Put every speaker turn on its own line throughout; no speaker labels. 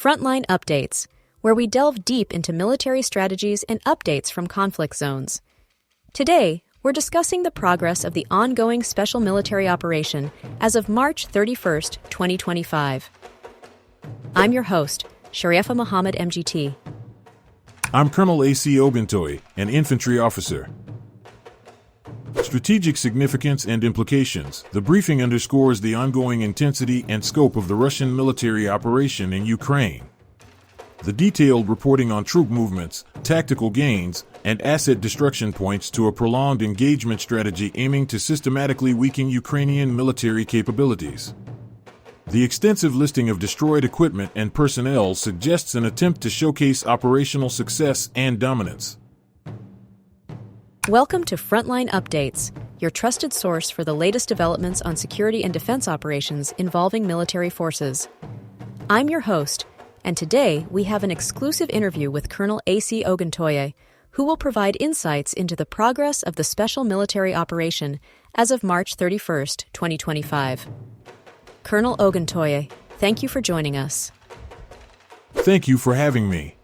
Frontline Updates, where we delve deep into military strategies and updates from conflict zones. Today, we're discussing the progress of the ongoing special military operation as of March 31st, 2025. I'm your host, Sharifa Mohammed, MGT.
I'm Colonel AUC Ogontoye, an infantry officer. Strategic significance and implications. The briefing underscores the ongoing intensity and scope of the Russian military operation in Ukraine. The detailed reporting on troop movements, tactical gains, and asset destruction points to a prolonged engagement strategy aiming to systematically weaken Ukrainian military capabilities. The extensive listing of destroyed equipment and personnel suggests an attempt to showcase operational success and dominance.
Welcome to Frontline Updates, your trusted source for the latest developments on security and defense operations involving military forces. I'm your host, and today we have an exclusive interview with Colonel AUC Ogontoye, who will provide insights into the progress of the special military operation as of March 31st, 2025. Colonel Ogontoye, thank you for joining us.
Thank you for having me.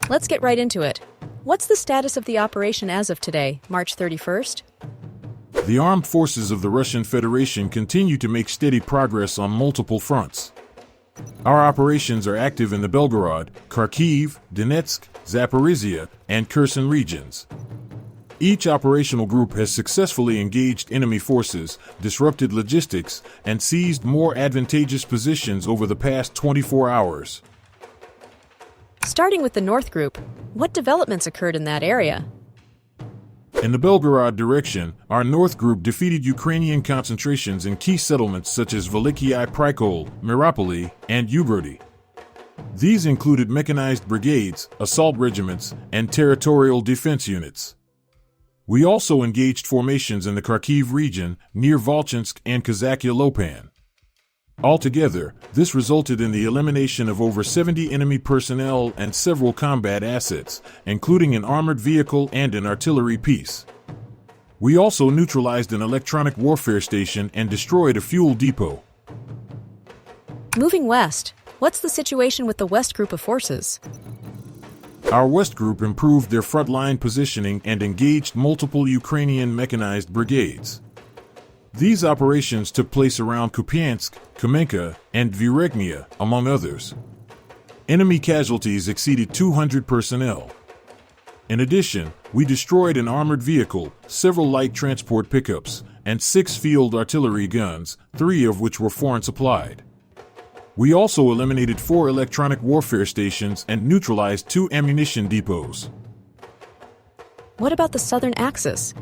Let's get right into it. What's the status of the operation as of today, March 31st?
The armed forces of the Russian Federation continue to make steady progress on multiple fronts. Our operations are active in the Belgorod, Kharkiv, Donetsk, Zaporizhia, and Kherson regions. Each operational group has successfully engaged enemy forces, disrupted logistics, and seized more advantageous positions over the past 24 hours.
Starting with the North Group, what developments occurred in that area?
In the Belgorod direction, our North Group defeated Ukrainian concentrations in key settlements such as Veliki Prikol, Miropoli, and Ubrody. These included mechanized brigades, assault regiments, and territorial defense units. We also engaged formations in the Kharkiv region, near Volchansk and Kazakia Lopan. Altogether, this resulted in the elimination of over 70 enemy personnel and several combat assets, including an armored vehicle and an artillery piece. We also neutralized an electronic warfare station and destroyed a fuel depot.
Moving west, what's the situation with the West Group of forces?
Our West Group improved their frontline positioning and engaged multiple Ukrainian mechanized brigades. These operations took place around Kupiansk, Kamenka, and Vyreknia, among others. Enemy casualties exceeded 200 personnel. In addition, we destroyed an armored vehicle, several light transport pickups, and 6 field artillery guns, 3 of which were foreign supplied. We also eliminated 4 electronic warfare stations and neutralized 2 ammunition depots.
What about the Southern Axis?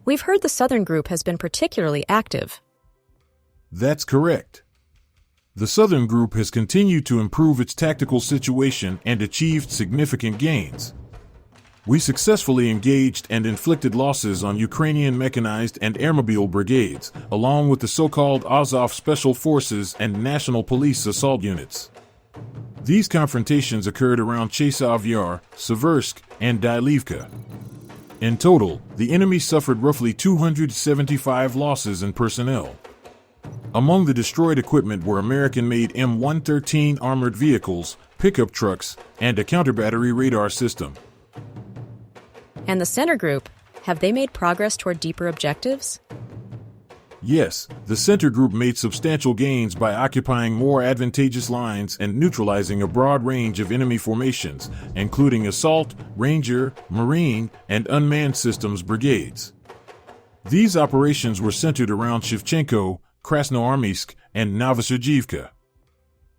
We've heard the Southern Group has been particularly active.
That's correct. The Southern Group has continued to improve its tactical situation and achieved significant gains. We successfully engaged and inflicted losses on Ukrainian mechanized and airmobile brigades, along with the so-called Azov Special Forces and National Police assault units. These confrontations occurred around Chasov Yar, Seversk, and Dylivka. In total, the enemy suffered roughly 275 losses in personnel. Among the destroyed equipment were American-made M113 armored vehicles, pickup trucks, and a counterbattery radar system.
And the Center Group, have they made progress toward deeper objectives?
Yes, the Center Group made substantial gains by occupying more advantageous lines and neutralizing a broad range of enemy formations, including assault, ranger, marine, and unmanned systems brigades. These operations were centered around Shevchenko, Krasnoarmysk, and Novosibirsk.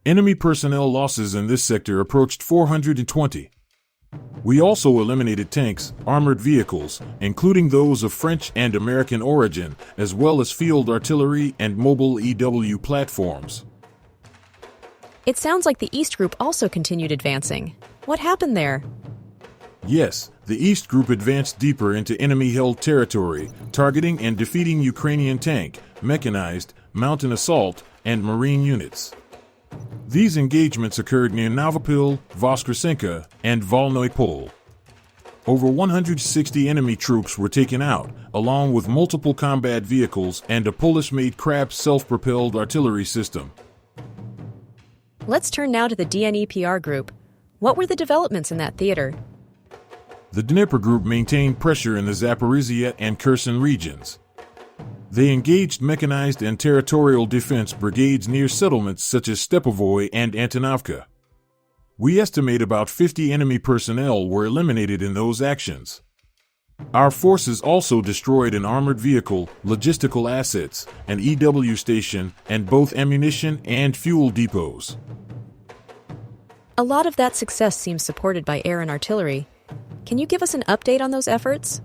Enemy personnel losses in this sector approached 420. We also eliminated tanks, armored vehicles, including those of French and American origin, as well as field artillery and mobile EW platforms.
It sounds like the East Group also continued advancing. What happened there?
Yes, the East Group advanced deeper into enemy-held territory, targeting and defeating Ukrainian tank, mechanized, mountain assault, and marine units. These engagements occurred near Novopil, Voskresenka, and Volnoy Pol. Over 160 enemy troops were taken out, along with multiple combat vehicles and a Polish-made Krab self-propelled artillery system.
Let's turn now to the DNEPR group. What were the developments in that theater?
The Dnipro group maintained pressure in the Zaporizhia and Kherson regions. They engaged mechanized and territorial defense brigades near settlements such as Stepovoy and Antonovka. We estimate about 50 enemy personnel were eliminated in those actions. Our forces also destroyed an armored vehicle, logistical assets, an EW station, and both ammunition and fuel depots.
A lot of that success seems supported by air and artillery. Can you give us an update on those efforts?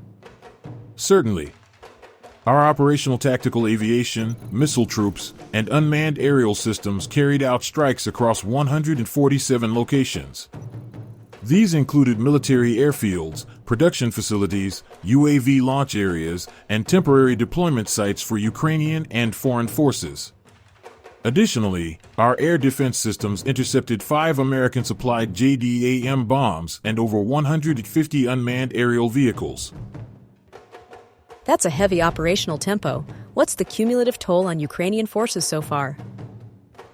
Certainly. Our operational tactical aviation, missile troops, and unmanned aerial systems carried out strikes across 147 locations. These included military airfields, production facilities, UAV launch areas, and temporary deployment sites for Ukrainian and foreign forces. Additionally, our air defense systems intercepted 5 American-supplied JDAM bombs and over 150 unmanned aerial vehicles.
That's a heavy operational tempo. What's the cumulative toll on Ukrainian forces so far?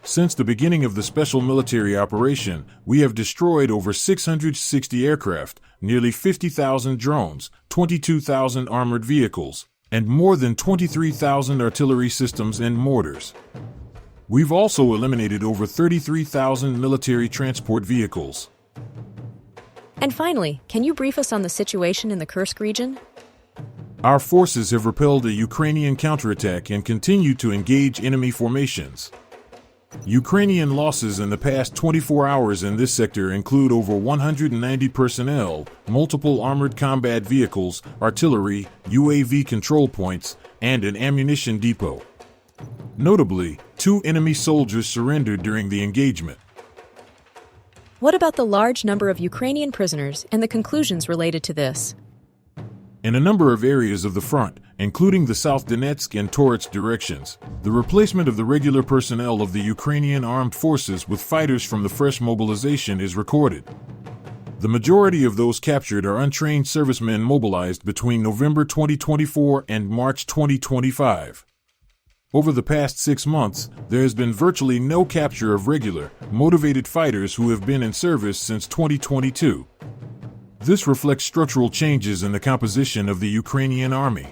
Since the beginning of the special military operation, we have destroyed over 660 aircraft, nearly 50,000 drones, 22,000 armored vehicles, and more than 23,000 artillery systems and mortars. We've also eliminated over 33,000 military transport vehicles.
And finally, can you brief us on the situation in the Kursk region?
Our forces have repelled a Ukrainian counterattack and continue to engage enemy formations. Ukrainian losses in the past 24 hours in this sector include over 190 personnel, multiple armored combat vehicles, artillery, UAV control points, and an ammunition depot. Notably, 2 enemy soldiers surrendered during the engagement.
What about the large number of Ukrainian prisoners and the conclusions related to this?
In a number of areas of the front, including the South Donetsk and Torets directions, the replacement of the regular personnel of the Ukrainian armed forces with fighters from the fresh mobilization is recorded. The majority of those captured are untrained servicemen mobilized between November 2024 and March 2025. Over the past 6 months, there has been virtually no capture of regular, motivated fighters who have been in service since 2022. This reflects structural changes in the composition of the Ukrainian army.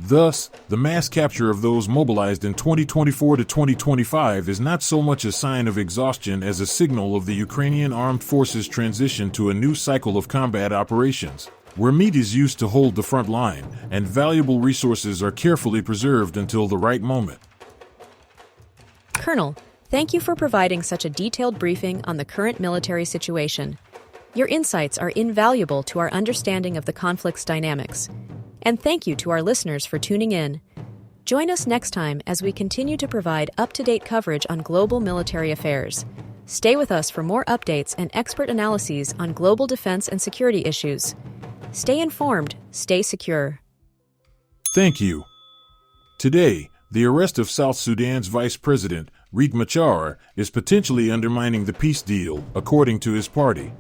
Thus, the mass capture of those mobilized in 2024 to 2025 is not so much a sign of exhaustion as a signal of the Ukrainian armed forces' transition to a new cycle of combat operations, where meat is used to hold the front line and valuable resources are carefully preserved until the right moment.
Colonel, thank you for providing such a detailed briefing on the current military situation. Your insights are invaluable to our understanding of the conflict's dynamics. And thank you to our listeners for tuning in. Join us next time as we continue to provide up-to-date coverage on global military affairs. Stay with us for more updates and expert analyses on global defense and security issues. Stay informed, stay secure.
Thank you. Today, the arrest of South Sudan's Vice President, Riek Machar, is potentially undermining the peace deal, according to his party.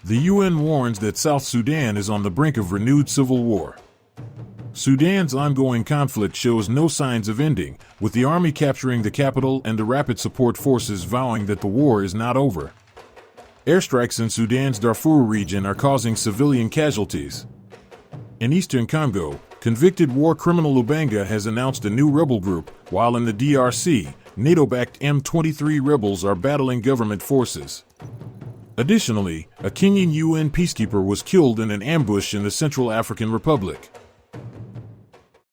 The UN warns that South Sudan is on the brink of renewed civil war. Sudan's ongoing conflict shows no signs of ending, with the army capturing the capital and the rapid support forces vowing that the war is not over. Airstrikes in Sudan's Darfur region are causing civilian casualties. In eastern Congo, convicted war criminal Lubanga has announced a new rebel group, while in the DRC, NATO-backed M23 rebels are battling government forces. Additionally, a Kenyan UN peacekeeper was killed in an ambush in the Central African Republic.